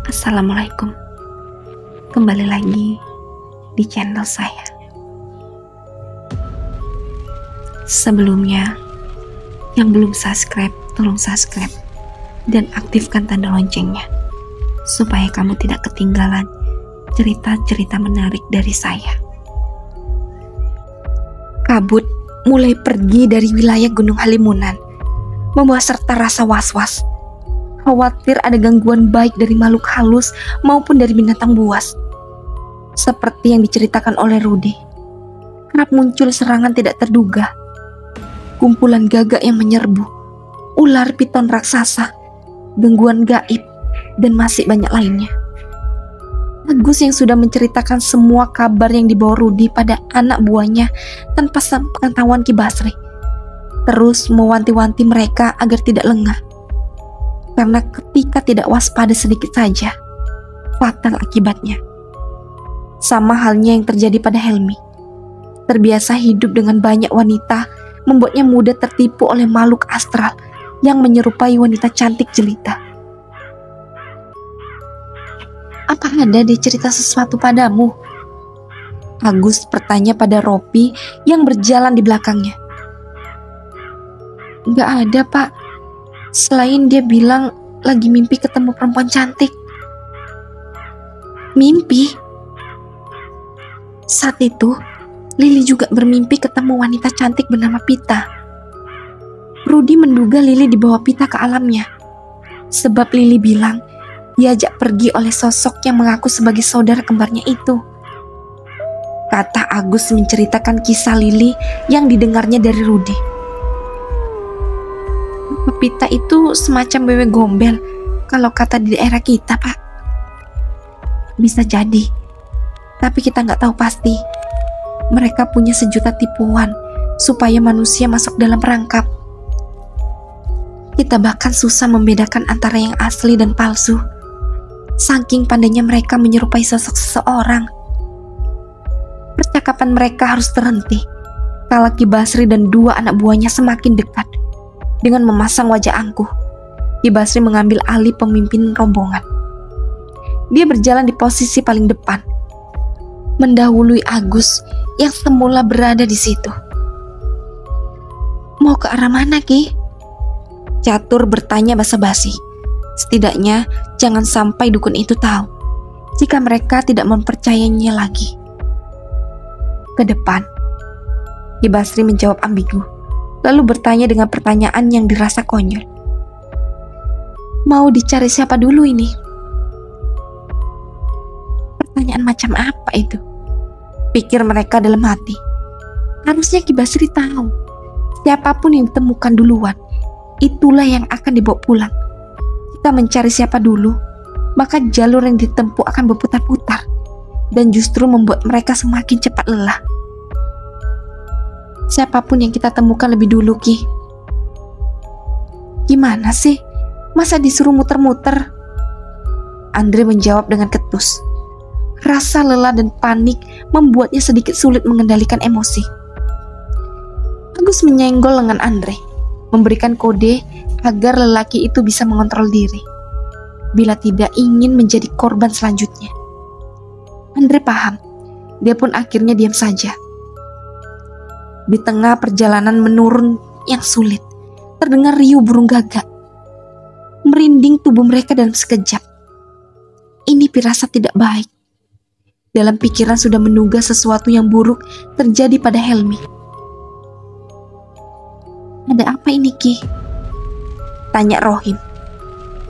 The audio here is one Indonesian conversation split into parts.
Assalamualaikum. Kembali lagi di channel saya. Sebelumnya, yang belum subscribe, tolong subscribe dan aktifkan tanda loncengnya supaya kamu tidak ketinggalan cerita-cerita menarik dari saya. Kabut mulai pergi dari wilayah Gunung Halimunan, membawa serta rasa was-was. Khawatir ada gangguan baik dari makhluk halus maupun dari binatang buas. Seperti yang diceritakan oleh Rudy, kerap muncul serangan tidak terduga. Kumpulan gagak yang menyerbu, ular piton raksasa, gangguan gaib, dan masih banyak lainnya. Agus yang sudah menceritakan semua kabar yang dibawa Rudy pada anak buahnya tanpa sepengetahuan Ki Basri, terus mewanti-wanti mereka agar tidak lengah. Karena ketika tidak waspada sedikit saja, fatal akibatnya. Sama halnya yang terjadi pada Helmi. Terbiasa hidup dengan banyak wanita, membuatnya mudah tertipu oleh makhluk astral yang menyerupai wanita cantik jelita. Apa ada dia cerita sesuatu padamu? Agus bertanya pada Ropi yang berjalan di belakangnya. Gak ada, Pak. Selain dia bilang lagi mimpi ketemu perempuan cantik. Mimpi? Saat itu, Lili juga bermimpi ketemu wanita cantik bernama Pita. Rudy menduga Lili dibawa Pita ke alamnya. Sebab Lili bilang diajak pergi oleh sosok yang mengaku sebagai saudara kembarnya itu. Kata Agus menceritakan kisah Lili yang didengarnya dari Rudy. Pita itu semacam bebek gombel kalau kata di daerah kita, Pak. Bisa jadi, tapi kita nggak tahu pasti. Mereka punya sejuta tipuan supaya manusia masuk dalam perangkap. Kita bahkan susah membedakan antara yang asli dan palsu. Saking pandainya mereka menyerupai sosok seseorang. Percakapan mereka harus terhenti kala Ki Basri dan dua anak buahnya semakin dekat. Dengan memasang wajah angkuh, Ki Basri mengambil alih pemimpin rombongan. Dia berjalan di posisi paling depan, mendahului Agus yang semula berada di situ. Mau ke arah mana, Ki? Catur bertanya basa-basi. Setidaknya jangan sampai dukun itu tahu jika mereka tidak mempercayainya lagi. Ke depan. Ki Basri menjawab ambigu, lalu bertanya dengan pertanyaan yang dirasa konyol. Mau dicari siapa dulu ini? Pertanyaan macam apa itu? Pikir mereka dalam hati. Harusnya Ki Basri tahu, siapapun yang ditemukan duluan, itulah yang akan dibawa pulang. Kita mencari siapa dulu, maka jalur yang ditempuh akan berputar-putar dan justru membuat mereka semakin cepat lelah. Siapapun yang kita temukan lebih dulu, Ki. Gimana sih? Masa disuruh muter-muter? Andre menjawab dengan ketus. Rasa lelah dan panik membuatnya sedikit sulit mengendalikan emosi. Agus menyenggol lengan Andre, memberikan kode agar lelaki itu bisa mengontrol diri bila tidak ingin menjadi korban selanjutnya. Andre paham. Dia pun akhirnya diam saja. Di tengah perjalanan menurun yang sulit, terdengar riuh burung gagak. Merinding tubuh mereka dalam sekejap. Ini firasat tidak baik. Dalam pikiran sudah menduga sesuatu yang buruk terjadi pada Helmi. Ada apa ini, Ki? Tanya Rohim.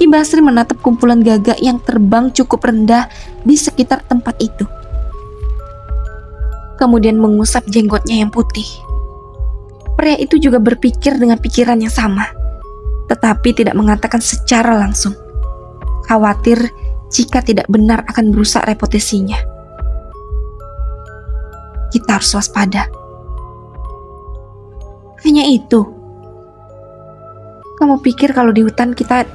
Ki Basri menatap kumpulan gagak yang terbang cukup rendah di sekitar tempat itu. Kemudian mengusap jenggotnya yang putih. Pria itu juga berpikir dengan pikiran yang sama, tetapi tidak mengatakan secara langsung. Khawatir jika tidak benar akan merusak reputasinya. Kita harus waspada. Hanya itu. Kamu pikir kalau di hutan kita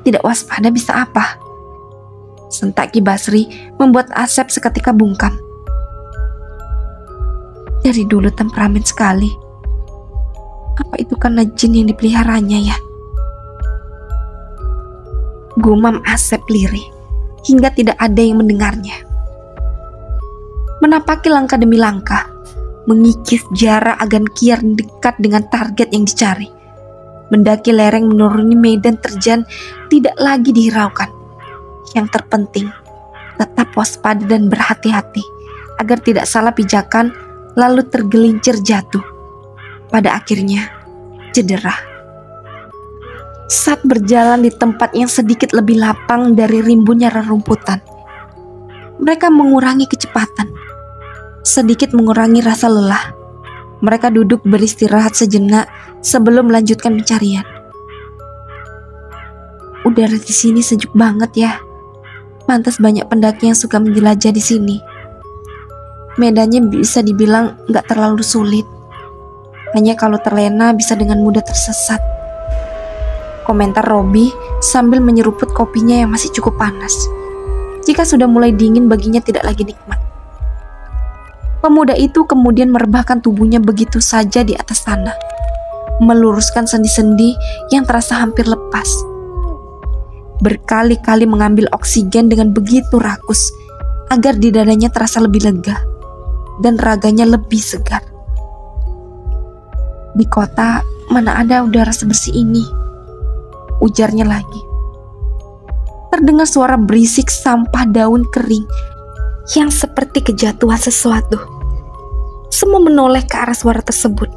tidak waspada bisa apa? Sentak Ki Basri membuat Asep seketika bungkam. Dari dulu temperamen sekali. Apa itu karena jin yang dipeliharanya ya? Gumam Asep lirih. hingga tidak ada yang mendengarnya. Menapaki langkah demi langkah, mengikis jarak agar kian dekat dengan target yang dicari. Mendaki lereng menuruni medan terjal tidak lagi dihiraukan. Yang terpenting, tetap waspada dan berhati-hati agar tidak salah pijakan lalu tergelincir jatuh. Pada akhirnya, cedera. Saat berjalan di tempat yang sedikit lebih lapang dari rimbunnya rerumputan, mereka mengurangi kecepatan, sedikit mengurangi rasa lelah. Mereka duduk beristirahat sejenak sebelum melanjutkan pencarian. Udara di sini sejuk banget ya. Pantas banyak pendaki yang suka menjelajah di sini. Medannya bisa dibilang nggak terlalu sulit. Hanya kalau terlena bisa dengan mudah tersesat. Komentar Robi sambil menyeruput kopinya yang masih cukup panas. Jika sudah mulai dingin baginya tidak lagi nikmat. Pemuda itu kemudian merebahkan tubuhnya begitu saja di atas tanah, meluruskan sendi-sendi yang terasa hampir lepas. Berkali-kali mengambil oksigen dengan begitu rakus agar di dadanya terasa lebih lega dan raganya lebih segar. Di kota mana ada udara sebersih ini, ujarnya lagi. Terdengar suara berisik sampah daun kering yang seperti kejatuhan sesuatu. Semua menoleh ke arah suara tersebut,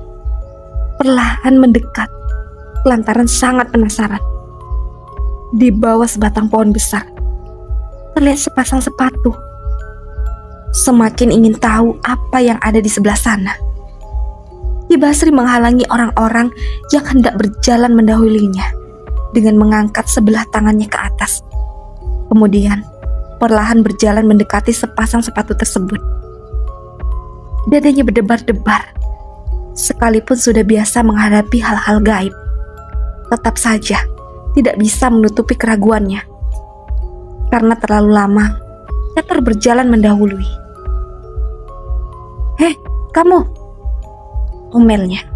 perlahan mendekat lantaran sangat penasaran. Di bawah sebatang pohon besar terlihat sepasang sepatu. Semakin ingin tahu apa yang ada di sebelah sana, Ki Basri menghalangi orang-orang yang hendak berjalan mendahulunya dengan mengangkat sebelah tangannya ke atas. Kemudian perlahan berjalan mendekati sepasang sepatu tersebut. Dadanya berdebar-debar. Sekalipun sudah biasa menghadapi hal-hal gaib, tetap saja tidak bisa menutupi keraguannya. Karena terlalu lama, Catur berjalan mendahului. "Hei, kamu!" omelnya,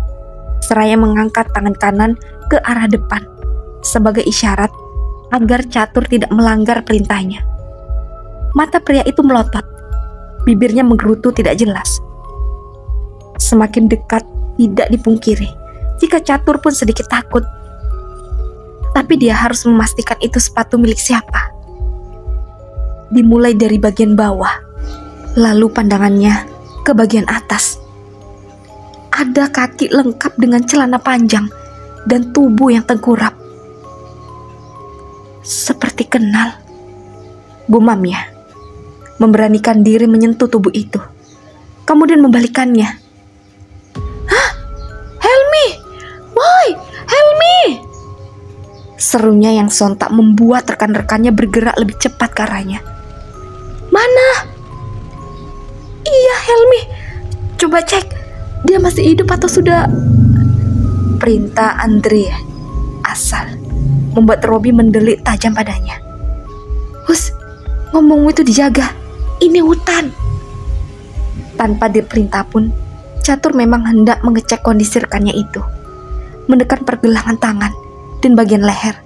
seraya mengangkat tangan kanan ke arah depan sebagai isyarat agar Catur tidak melanggar perintahnya. Mata pria itu melotot, bibirnya menggerutu tidak jelas. Semakin dekat tidak dipungkiri jika Catur pun sedikit takut. Tapi dia harus memastikan itu sepatu milik siapa. Dimulai dari bagian bawah, lalu pandangannya ke bagian atas. Ada kaki lengkap dengan celana panjang dan tubuh yang tengkurap. Seperti kenal, gumamnya, memberanikan diri menyentuh tubuh itu, kemudian membalikannya. "Hah? Helmi! Woi, Helmi!" serunya yang sontak membuat rekan-rekannya bergerak lebih cepat ke arahnya. "Mana?" "Iya, Helmi. Coba cek, dia masih hidup atau sudah..." Perintah Andre asal membuat Robi mendelik tajam padanya. "Hus, ngomongmu itu dijaga. Ini hutan." Tanpa diperintah pun, Catur memang hendak mengecek kondisi rekannya itu, menekan pergelangan tangan dan bagian leher.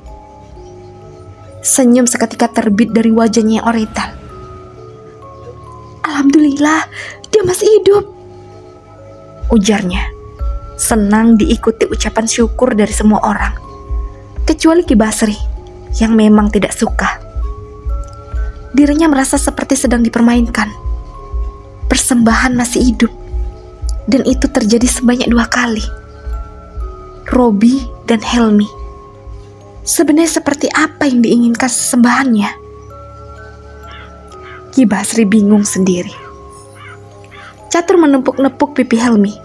Senyum seketika terbit dari wajahnya yang oriental. "Alhamdulillah, dia masih hidup," ujarnya. Senang diikuti ucapan syukur dari semua orang, kecuali Ki Basri yang memang tidak suka. Dirinya merasa seperti sedang dipermainkan. Persembahan masih hidup, dan itu terjadi sebanyak 2 kali. Robi dan Helmi. Sebenarnya seperti apa yang diinginkan sesembahannya? Ki Basri bingung sendiri. Catur menepuk-nepuk pipi Helmi.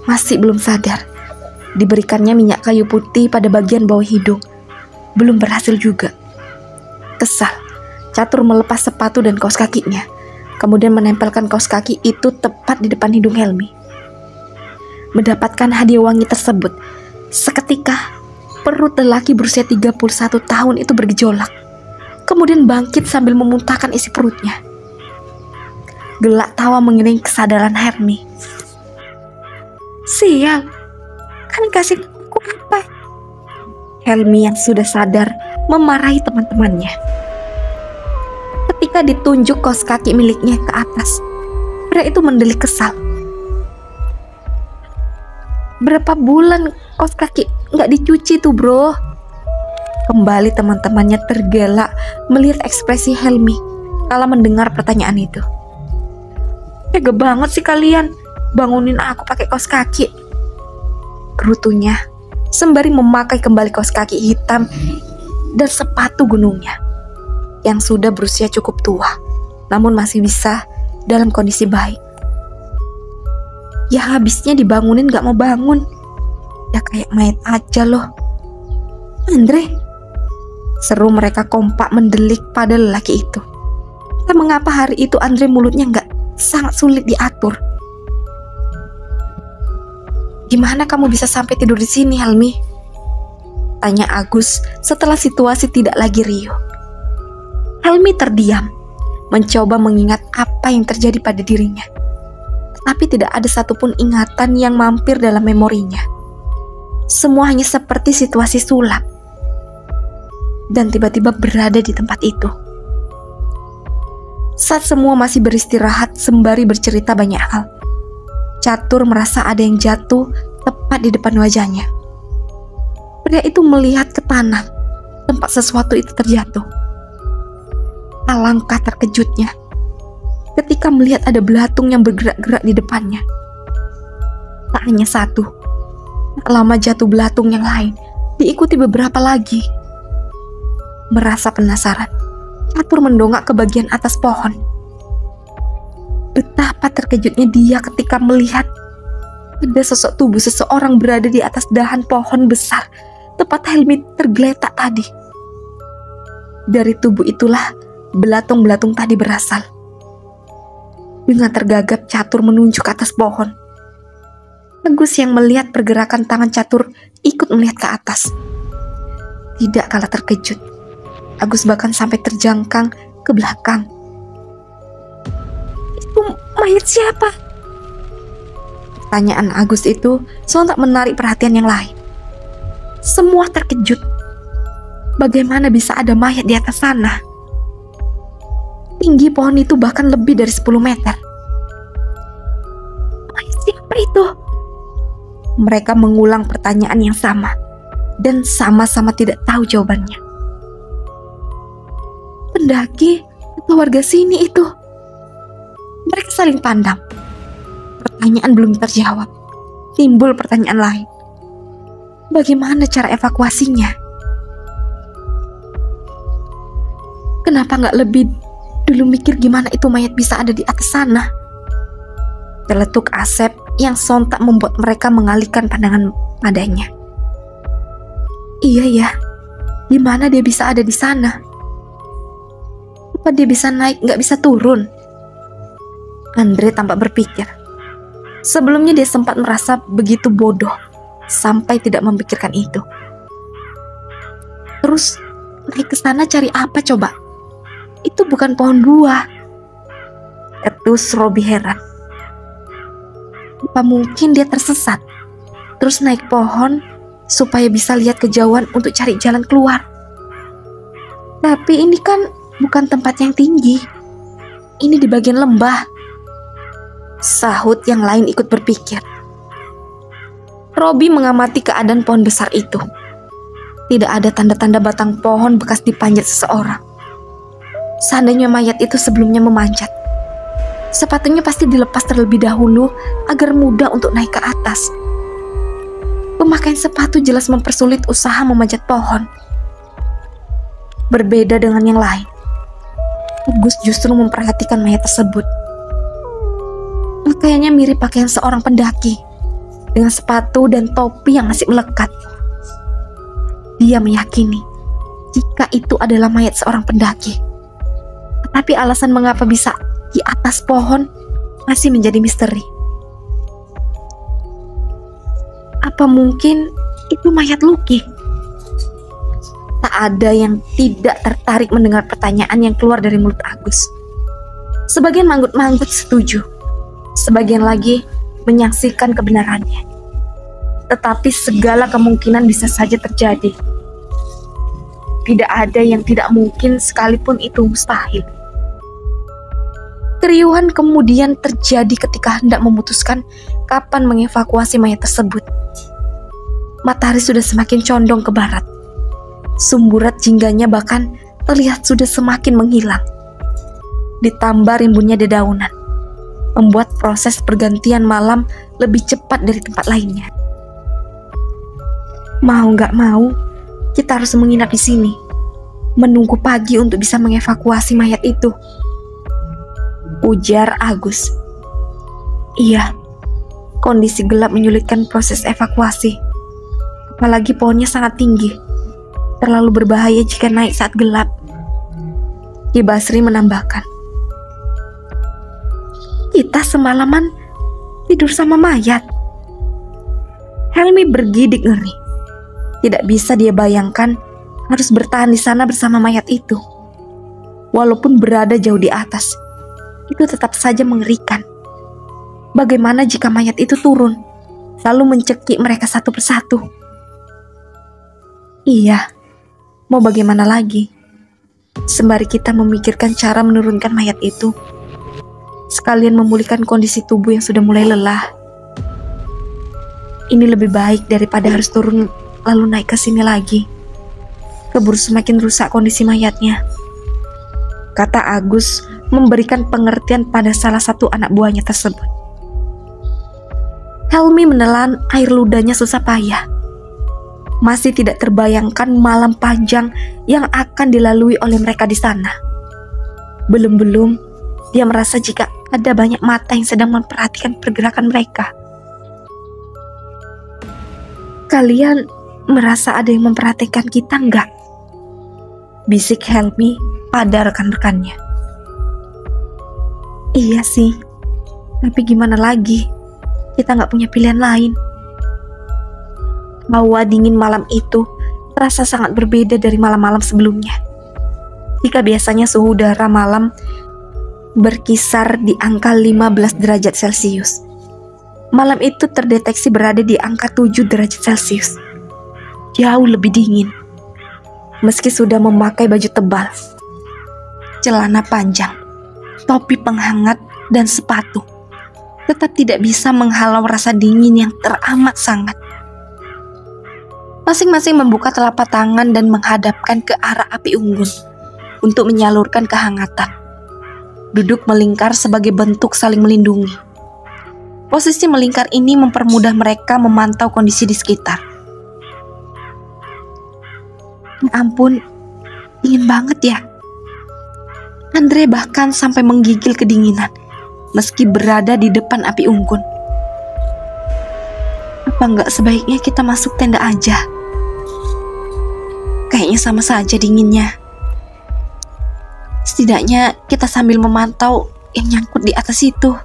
Masih belum sadar. Diberikannya minyak kayu putih pada bagian bawah hidung. Belum berhasil juga. Kesal, Catur melepas sepatu dan kaos kakinya, kemudian menempelkan kaos kaki itu tepat di depan hidung Helmi. Mendapatkan hadiah wangi tersebut, seketika perut lelaki berusia 31 tahun itu bergejolak, kemudian bangkit sambil memuntahkan isi perutnya. Gelak tawa mengiringi kesadaran Helmi. "Sial, kan kasih aku apa?" Helmi yang sudah sadar memarahi teman-temannya. Ketika ditunjuk kaos kaki miliknya ke atas, pria itu mendelik kesal. Berapa bulan kaos kaki nggak dicuci tuh bro? Kembali teman-temannya tergelak melihat ekspresi Helmi kala mendengar pertanyaan itu. Tega banget sih kalian, bangunin aku pakai kaos kaki, gerutunya sembari memakai kembali kaos kaki hitam dan sepatu gunungnya yang sudah berusia cukup tua, namun masih bisa dalam kondisi baik. Ya habisnya dibangunin gak mau bangun, ya kayak mayat aja loh. Andre, seru mereka kompak mendelik pada lelaki itu. Tak mengapa hari itu Andre mulutnya gak sangat sulit diatur. Gimana kamu bisa sampai tidur di sini, Helmi? Tanya Agus setelah situasi tidak lagi riuh. Helmi terdiam, mencoba mengingat apa yang terjadi pada dirinya. Tapi tidak ada satupun ingatan yang mampir dalam memorinya. Semua hanya seperti situasi sulap. Dan tiba-tiba berada di tempat itu. Saat semua masih beristirahat sembari bercerita banyak hal, Catur merasa ada yang jatuh tepat di depan wajahnya. Pria itu melihat ke tanah tempat sesuatu itu terjatuh. Alangkah terkejutnya ketika melihat ada belatung yang bergerak-gerak di depannya. Tak hanya satu, tak lama jatuh belatung yang lain, diikuti beberapa lagi. Merasa penasaran, Catur mendongak ke bagian atas pohon. Betapa terkejutnya dia ketika melihat ada sosok tubuh seseorang berada di atas dahan pohon besar tepat Helmi tergeletak tadi. Dari tubuh itulah belatung-belatung tadi berasal. Dengan tergagap Catur menunjuk ke atas pohon. Agus yang melihat pergerakan tangan Catur ikut melihat ke atas. Tidak kalah terkejut, Agus bahkan sampai terjangkang ke belakang. Itu mayat siapa? Pertanyaan Agus itu sontak menarik perhatian yang lain. Semua terkejut. Bagaimana bisa ada mayat di atas sana? Tinggi pohon itu bahkan lebih dari 10 meter. Mayat siapa itu? Mereka mengulang pertanyaan yang sama dan sama-sama tidak tahu jawabannya. Pendaki atau warga sini itu? Mereka saling pandang. Pertanyaan belum terjawab. Timbul pertanyaan lain. Bagaimana cara evakuasinya? Kenapa nggak lebih dulu mikir gimana itu mayat bisa ada di atas sana? Celetuk Asep yang sontak membuat mereka mengalihkan pandangan padanya. Iya ya, gimana dia bisa ada di sana? Apa dia bisa naik nggak bisa turun? Andre tampak berpikir. Sebelumnya dia sempat merasa begitu bodoh sampai tidak memikirkan itu. Terus naik ke sana cari apa coba? Itu bukan pohon buah. Ketus Robi heran. Apa mungkin dia tersesat? Terus naik pohon supaya bisa lihat kejauhan untuk cari jalan keluar. Tapi ini kan bukan tempat yang tinggi. Ini di bagian lembah. Sahut yang lain ikut berpikir. Robi mengamati keadaan pohon besar itu. Tidak ada tanda-tanda batang pohon bekas dipanjat seseorang. Seandainya mayat itu sebelumnya memanjat, sepatunya pasti dilepas terlebih dahulu agar mudah untuk naik ke atas. Pemakaian sepatu jelas mempersulit usaha memanjat pohon. Berbeda dengan yang lain, Agus justru memperhatikan mayat tersebut. Pakaiannya mirip pakaian seorang pendaki, dengan sepatu dan topi yang masih melekat. Dia meyakini jika itu adalah mayat seorang pendaki. Tetapi alasan mengapa bisa di atas pohon masih menjadi misteri. Apa mungkin itu mayat Luki? Tak ada yang tidak tertarik mendengar pertanyaan yang keluar dari mulut Agus. Sebagian manggut-manggut setuju, sebagian lagi menyaksikan kebenarannya. Tetapi segala kemungkinan bisa saja terjadi. Tidak ada yang tidak mungkin sekalipun itu mustahil. Keriuhan kemudian terjadi ketika hendak memutuskan kapan mengevakuasi mayat tersebut. Matahari sudah semakin condong ke barat. Sumburat jingganya bahkan terlihat sudah semakin menghilang. Ditambah rimbunnya dedaunan, membuat proses pergantian malam lebih cepat dari tempat lainnya. Mau gak mau, kita harus menginap di sini, menunggu pagi untuk bisa mengevakuasi mayat itu, ujar Agus. Iya, kondisi gelap menyulitkan proses evakuasi. Apalagi pohonnya sangat tinggi, terlalu berbahaya jika naik saat gelap. Ki Basri menambahkan, kita semalaman tidur sama mayat. Helmi bergidik ngeri. Tidak bisa dia bayangkan harus bertahan di sana bersama mayat itu. Walaupun berada jauh di atas, itu tetap saja mengerikan. Bagaimana jika mayat itu turun, lalu mencekik mereka satu persatu? Iya, mau bagaimana lagi? Sembari kita memikirkan cara menurunkan mayat itu, sekalian memulihkan kondisi tubuh yang sudah mulai lelah. Ini lebih baik daripada harus turun lalu naik ke sini lagi. Keburu semakin rusak kondisi mayatnya, kata Agus memberikan pengertian pada salah satu anak buahnya tersebut. Helmi menelan air ludahnya susah payah. Masih tidak terbayangkan malam panjang yang akan dilalui oleh mereka di sana. Belum-belum dia merasa jika ada banyak mata yang sedang memperhatikan pergerakan mereka. Kalian merasa ada yang memperhatikan kita enggak? Bisik Helmi pada rekan-rekannya. Iya sih, tapi gimana lagi? Kita nggak punya pilihan lain. Hawa dingin malam itu terasa sangat berbeda dari malam-malam sebelumnya. Jika biasanya suhu udara malam berkisar di angka 15 derajat Celcius, malam itu terdeteksi berada di angka 7 derajat Celcius. Jauh lebih dingin. Meski sudah memakai baju tebal, celana panjang, topi penghangat, dan sepatu, tetap tidak bisa menghalau rasa dingin yang teramat sangat. Masing-masing membuka telapak tangan dan menghadapkan ke arah api unggun untuk menyalurkan kehangatan. Duduk melingkar sebagai bentuk saling melindungi. Posisi melingkar ini mempermudah mereka memantau kondisi di sekitar. Ya ampun, dingin banget ya. Andre bahkan sampai menggigil kedinginan meski berada di depan api unggun. Apa nggak sebaiknya kita masuk tenda aja? Kayaknya sama saja dinginnya. Setidaknya kita sambil memantau yang nyangkut di atas itu,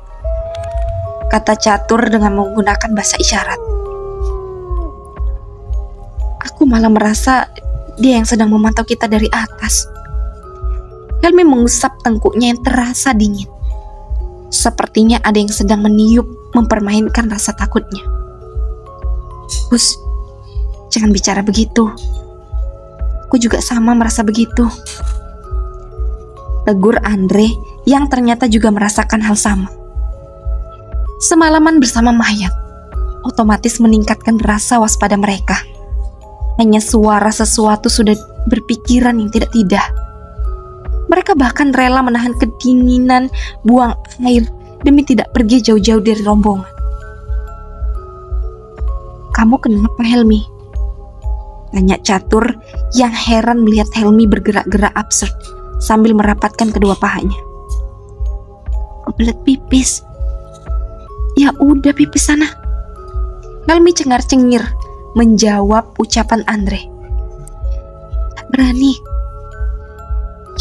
kata Catur dengan menggunakan bahasa isyarat. Aku malah merasa dia yang sedang memantau kita dari atas. Helmi mengusap tengkuknya yang terasa dingin. Sepertinya ada yang sedang meniup mempermainkan rasa takutnya. Gus, jangan bicara begitu. Aku juga sama merasa begitu, tegur Andre yang ternyata juga merasakan hal sama. Semalaman bersama mayat otomatis meningkatkan rasa waspada mereka. Hanya suara sesuatu sudah berpikiran yang tidak-tidak. Mereka bahkan rela menahan kedinginan, buang air demi tidak pergi jauh-jauh dari rombongan. Kamu kenapa, Helmi? Tanya Catur yang heran melihat Helmi bergerak-gerak absurd sambil merapatkan kedua pahanya. Kebelet pipis. Ya udah pipis sana. Helmi cengar-cengir menjawab ucapan Andre. Tak berani.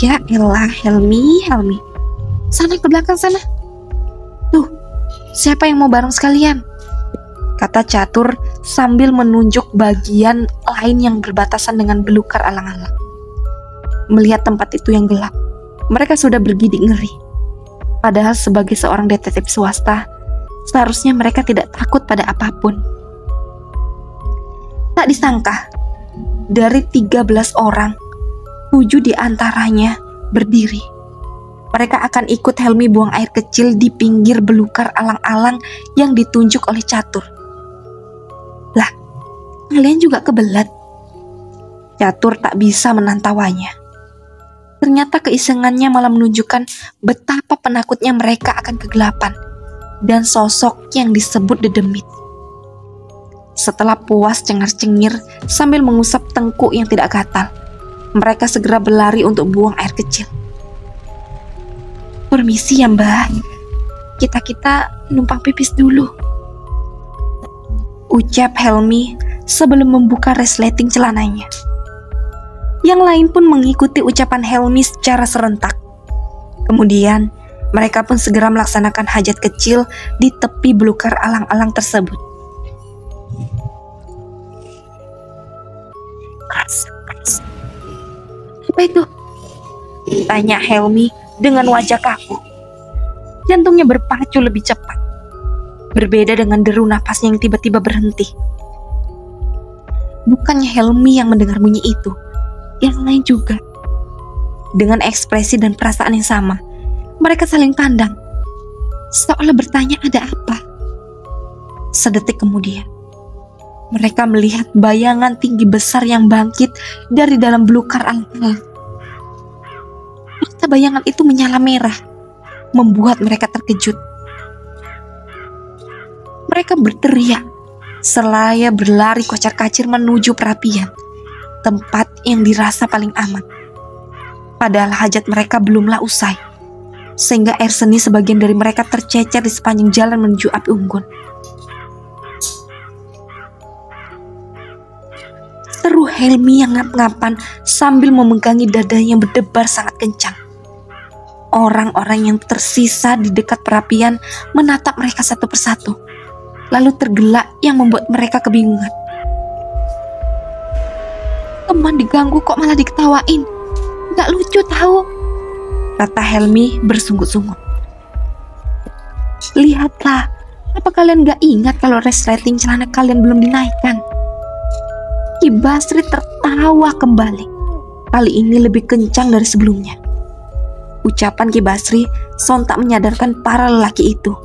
Ya elah Helmi. Sana ke belakang sana. Tuh, siapa yang mau bareng sekalian? Kata Catur sambil menunjuk bagian lain yang berbatasan dengan belukar alang-alang. Melihat tempat itu yang gelap, mereka sudah bergidik ngeri. Padahal sebagai seorang detektif swasta, seharusnya mereka tidak takut pada apapun. Tak disangka, dari 13 orang, 7 diantaranya berdiri. mereka akan ikut Helmi buang air kecil di pinggir belukar alang-alang yang ditunjuk oleh Catur. Lah, kalian juga kebelet? Catur tak bisa menahan tawanya. Ternyata keisengannya malah menunjukkan betapa penakutnya mereka akan kegelapan dan sosok yang disebut dedemit. Setelah puas cengar-cengir sambil mengusap tengkuk yang tidak gatal, mereka segera berlari untuk buang air kecil. Permisi ya Mbak, kita numpang pipis dulu, ucap Helmi sebelum membuka resleting celananya. Yang lain pun mengikuti ucapan Helmi secara serentak. Kemudian mereka pun segera melaksanakan hajat kecil di tepi belukar alang-alang tersebut. Apa itu? Tanya Helmi dengan wajah kaku. Jantungnya berpacu lebih cepat. Berbeda dengan deru nafasnya yang tiba-tiba berhenti. Bukannya Helmi yang mendengar bunyi itu, yang lain juga. Dengan ekspresi dan perasaan yang sama, mereka saling pandang, seolah bertanya ada apa. Sedetik kemudian, mereka melihat bayangan tinggi besar yang bangkit dari dalam belukar alang-alang. Mata bayangan itu menyala merah, membuat mereka terkejut. Mereka berteriak, seraya berlari kocar-kacir menuju perapian, tempat yang dirasa paling aman. Padahal hajat mereka belumlah usai, sehingga air seni sebagian dari mereka tercecer di sepanjang jalan menuju api unggun. Seru Helmi yang ngap-ngapan sambil memegangi dadanya yang berdebar sangat kencang. Orang-orang yang tersisa di dekat perapian menatap mereka satu persatu, lalu tergelak yang membuat mereka kebingungan. Teman diganggu kok malah diketawain, gak lucu tahu, kata Helmi bersungut-sungut. Lihatlah, apa kalian gak ingat kalau resleting celana kalian belum dinaikkan? Ki Basri tertawa kembali, kali ini lebih kencang dari sebelumnya. Ucapan Ki Basri sontak menyadarkan para lelaki itu,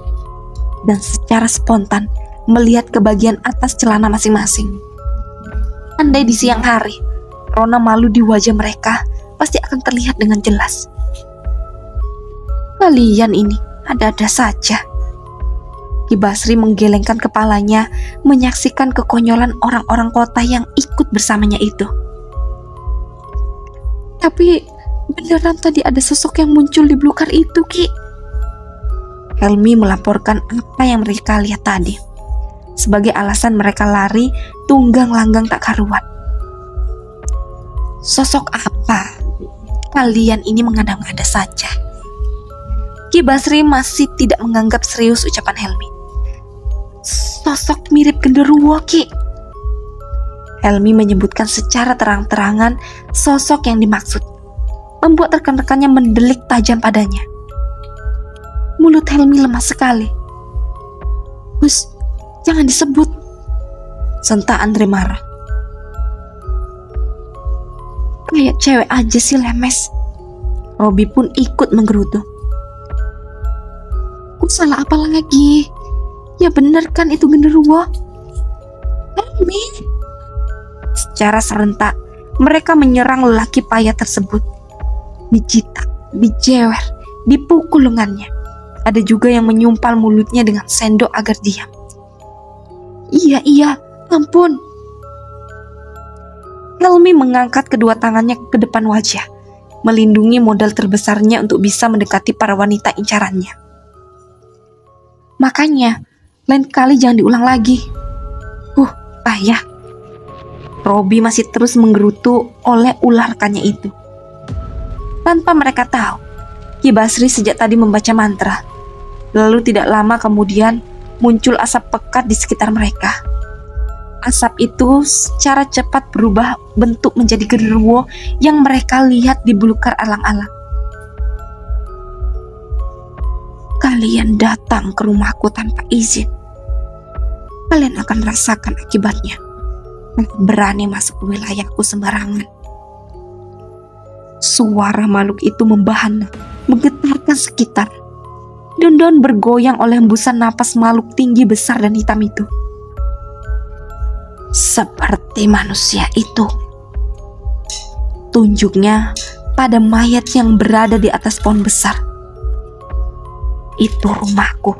dan secara spontan melihat ke bagian atas celana masing-masing. Andai di siang hari, rona malu di wajah mereka pasti akan terlihat dengan jelas. Kalian ini ada-ada saja. Ki Basri menggelengkan kepalanya menyaksikan kekonyolan orang-orang kota yang ikut bersamanya itu. Tapi beneran tadi ada sosok yang muncul di belukar itu, Ki. Helmi melaporkan apa yang mereka lihat tadi sebagai alasan mereka lari tunggang langgang tak karuan. Sosok apa? Kalian ini mengada-ngada saja. Ki Basri masih tidak menganggap serius ucapan Helmi. Sosok mirip genderuwo, Ki. Helmi menyebutkan secara terang-terangan sosok yang dimaksud, membuat rekan-rekannya mendelik tajam padanya. Mulut Helmi lemah sekali. Hus, jangan disebut, sentak Andre marah. Kayak cewek aja sih lemes. Robi pun ikut menggerutu. Ku salah apa lagi? Ya bener kan itu genderuwo. Helmi. Secara serentak mereka menyerang lelaki payah tersebut. Dijitak, dijewer, dipukul lengannya. Ada juga yang menyumpal mulutnya dengan sendok agar diam. Iya, ampun. Helmi mengangkat kedua tangannya ke depan wajah, melindungi modal terbesarnya untuk bisa mendekati para wanita incarannya. Makanya, lain kali jangan diulang lagi. Payah. Robi masih terus menggerutu oleh ulah rekannya itu. Tanpa mereka tahu, Ki Basri sejak tadi membaca mantra. Lalu tidak lama kemudian muncul asap pekat di sekitar mereka. Asap itu secara cepat berubah bentuk menjadi genderuwo yang mereka lihat di belukar alang-alang. Kalian datang ke rumahku tanpa izin. Kalian akan rasakan akibatnya. Berani masuk ke wilayahku sembarangan. Suara makhluk itu membahana menggetarkan sekitar. Daun-daun bergoyang oleh hembusan napas makhluk tinggi besar dan hitam itu. Seperti manusia itu. Tunjuknya pada mayat yang berada di atas pohon besar. Itu rumahku.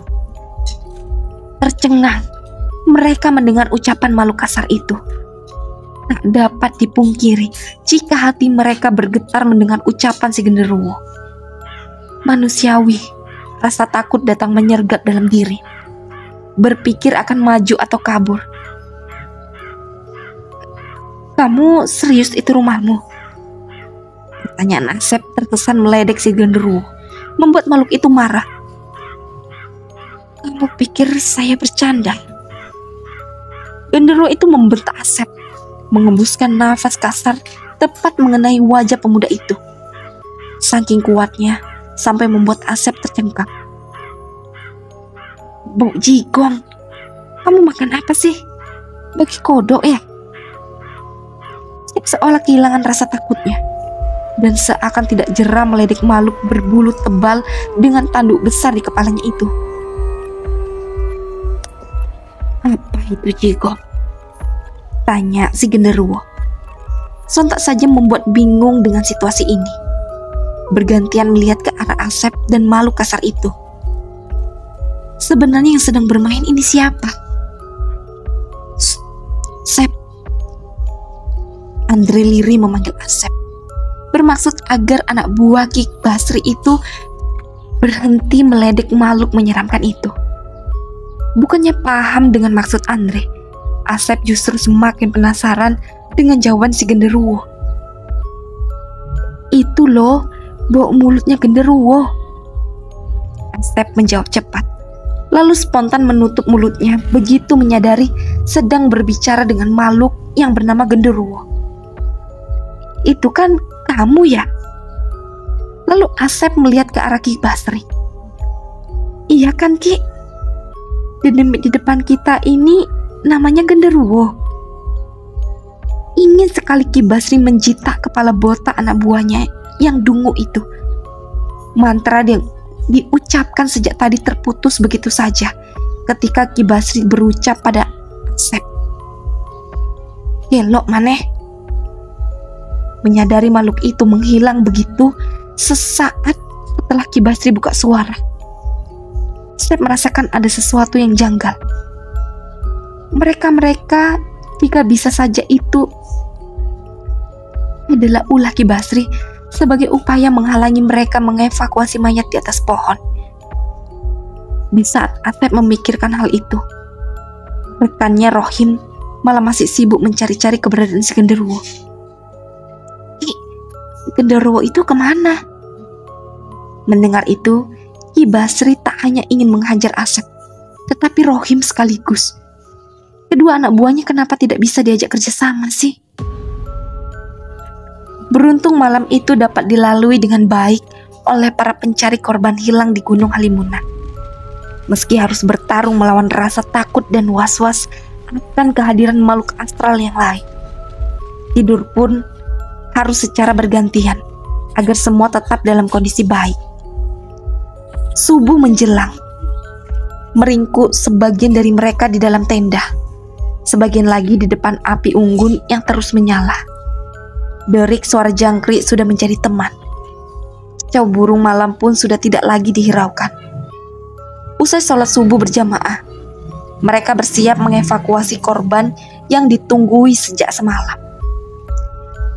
Tercengang mereka mendengar ucapan makhluk kasar itu. Tak dapat dipungkiri jika hati mereka bergetar mendengar ucapan si genderuwo. Manusiawi, rasa takut datang menyergap dalam diri. Berpikir akan maju atau kabur. Kamu serius itu rumahmu? Pertanyaan Asep terkesan meledek si genderuwo, membuat makhluk itu marah. Kamu pikir saya bercanda? Genderuwo itu membentak Asep, mengembuskan nafas kasar tepat mengenai wajah pemuda itu. Saking kuatnya, sampai membuat Asep tercengkak. Bau jigong, kamu makan apa sih? Bagi kodok ya? Asep seolah kehilangan rasa takutnya, dan seakan tidak jera meledek makhluk berbulu tebal dengan tanduk besar di kepalanya itu. Apa itu jigong? Tanya si genderuwo. Sontak saja membuat bingung dengan situasi ini. Bergantian melihat ke arah Asep dan makhluk kasar itu. Sebenarnya yang sedang bermain ini siapa? Sep. Andre lirih memanggil Asep, bermaksud agar anak buah Ki Basri itu berhenti meledek makhluk menyeramkan itu. Bukannya paham dengan maksud Andre, Asep justru semakin penasaran dengan jawaban si genderuwo. Itu loh, bau mulutnya genderuwo. Asep menjawab cepat, lalu spontan menutup mulutnya begitu menyadari sedang berbicara dengan makhluk yang bernama genderuwo. Itu kan kamu ya? Lalu Asep melihat ke arah Ki Basri. Iya kan Ki? Dedemit di depan kita ini namanya genderuwo. Ingin sekali Ki Basri menjitak kepala botak anak buahnya yang dungu itu. Mantra yang diucapkan sejak tadi terputus begitu saja ketika Ki Basri berucap pada Asep. Gelok maneh. Menyadari makhluk itu menghilang begitu sesaat setelah Ki Basri buka suara. Asep merasakan ada sesuatu yang janggal. Mereka jika bisa saja itu adalah ulah Ki Basri sebagai upaya menghalangi mereka mengevakuasi mayat di atas pohon. Di saat Asep memikirkan hal itu, rekannya Rohim malah masih sibuk mencari-cari keberadaan si genderuwo. Genderuwo itu kemana? Mendengar itu, Ki Basri tak hanya ingin menghajar Asep, tetapi Rohim sekaligus. Kedua anak buahnya kenapa tidak bisa diajak kerjasama sih? Beruntung malam itu dapat dilalui dengan baik oleh para pencari korban hilang di Gunung Halimunan. Meski harus bertarung melawan rasa takut dan was-was akan kehadiran makhluk astral yang lain, tidur pun harus secara bergantian agar semua tetap dalam kondisi baik. Subuh menjelang, meringkuk sebagian dari mereka di dalam tenda, sebagian lagi di depan api unggun yang terus menyala. Derik suara jangkrik sudah menjadi teman. Cicau burung malam pun sudah tidak lagi dihiraukan. Usai sholat subuh berjamaah, mereka bersiap mengevakuasi korban yang ditunggui sejak semalam.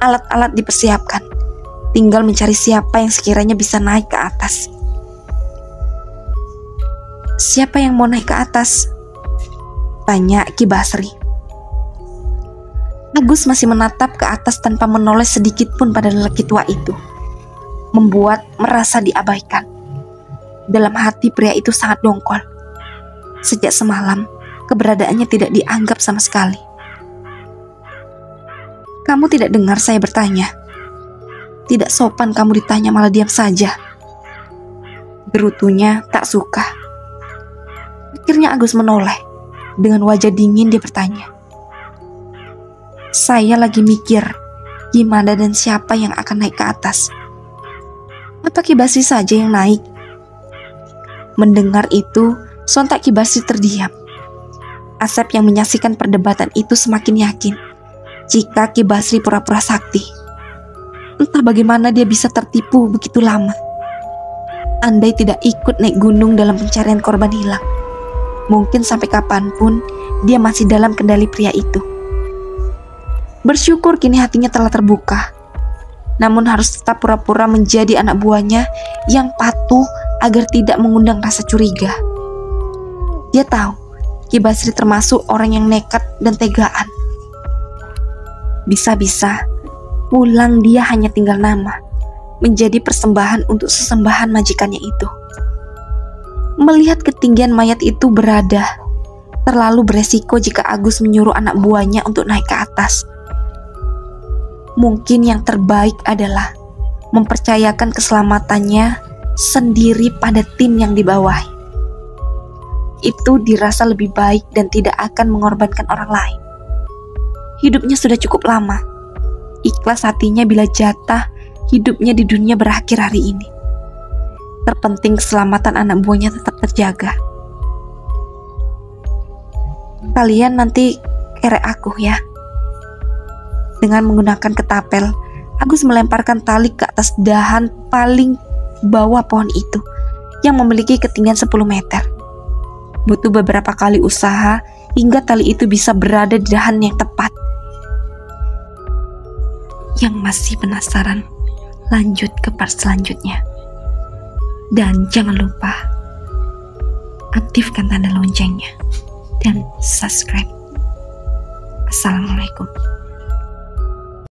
Alat-alat dipersiapkan, tinggal mencari siapa yang sekiranya bisa naik ke atas. Siapa yang mau naik ke atas? Tanya Ki Basri. Agus masih menatap ke atas tanpa menoleh sedikit pun pada lelaki tua itu, membuat merasa diabaikan. Dalam hati pria itu sangat dongkol. Sejak semalam, keberadaannya tidak dianggap sama sekali. Kamu tidak dengar saya bertanya? Tidak sopan kamu ditanya malah diam saja. Gerutunya tak suka. Akhirnya Agus menoleh. Dengan wajah dingin dia bertanya. Saya lagi mikir gimana dan siapa yang akan naik ke atas. Apa Ki Basri saja yang naik? Mendengar itu, sontak Ki Basri terdiam. Asep yang menyaksikan perdebatan itu semakin yakin jika Ki Basri pura-pura sakti. Entah bagaimana dia bisa tertipu begitu lama. Andai tidak ikut naik gunung dalam pencarian korban hilang, mungkin sampai kapanpun dia masih dalam kendali pria itu. Bersyukur kini hatinya telah terbuka, namun harus tetap pura-pura menjadi anak buahnya yang patuh agar tidak mengundang rasa curiga. Dia tahu Ki Basri termasuk orang yang nekat dan tegaan. Bisa-bisa pulang dia hanya tinggal nama, menjadi persembahan untuk sesembahan majikannya itu. Melihat ketinggian mayat itu berada, terlalu beresiko jika Agus menyuruh anak buahnya untuk naik ke atas. Mungkin yang terbaik adalah mempercayakan keselamatannya sendiri pada tim yang dibawahi. Itu dirasa lebih baik dan tidak akan mengorbankan orang lain. Hidupnya sudah cukup lama. Ikhlas hatinya bila jatah hidupnya di dunia berakhir hari ini. Terpenting keselamatan anak buahnya tetap terjaga. Kalian nanti kerek aku ya. Dengan menggunakan ketapel, Agus melemparkan tali ke atas dahan paling bawah pohon itu yang memiliki ketinggian 10 meter. Butuh beberapa kali usaha hingga tali itu bisa berada di dahan yang tepat. Yang masih penasaran, lanjut ke part selanjutnya. Dan jangan lupa aktifkan tanda loncengnya dan subscribe. Assalamualaikum.